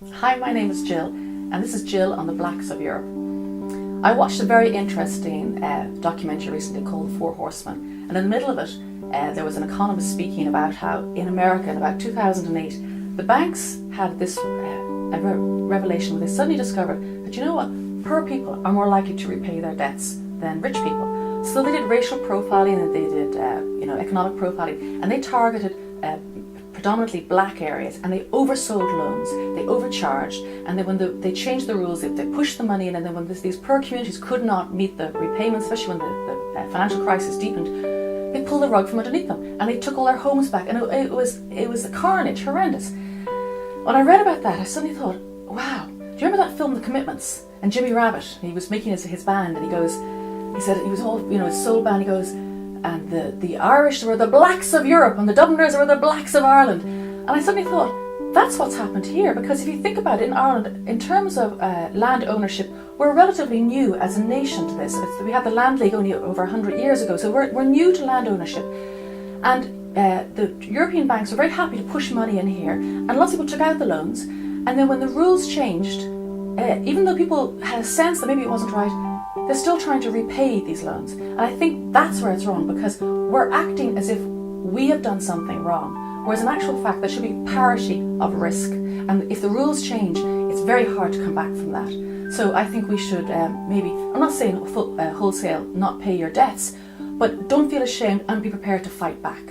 Hi, my name is Jill, and this is Jill on the Blacks of Europe. I watched a very interesting documentary recently called The Four Horsemen, and in the middle of it, there was an economist speaking about how in America in about 2008, the banks had this revelation where they suddenly discovered that, you know what, poor people are more likely to repay their debts than rich people. So they did racial profiling and they did economic profiling, and they targeted predominantly black areas, and they oversold loans, they overcharged, and then when they changed the rules, they pushed the money in, and then when these poor communities could not meet the repayments, especially when the financial crisis deepened, they pulled the rug from underneath them, and they took all their homes back, and it was a carnage, horrendous. When I read about that, I suddenly thought, wow, do you remember that film, The Commitments? And Jimmy Rabbit, he was making his band, and he said he was all, his soul band, he goes, and the Irish were the blacks of Europe and the Dubliners were the blacks of Ireland. And I suddenly thought, that's what's happened here, because if you think about it, in Ireland, in terms of land ownership, we're relatively new as a nation to this. We had the Land League only over 100 years ago, so we're new to land ownership. And the European banks were very happy to push money in here, and lots of people took out the loans, and then when the rules changed, even though people had a sense that maybe it wasn't right, they're still trying to repay these loans. And I think that's where it's wrong, because we're acting as if we have done something wrong, whereas in actual fact there should be parity of risk. And if the rules change, it's very hard to come back from that. So I think we should maybe, I'm not saying wholesale not pay your debts, but don't feel ashamed and be prepared to fight back.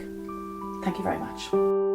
Thank you very much.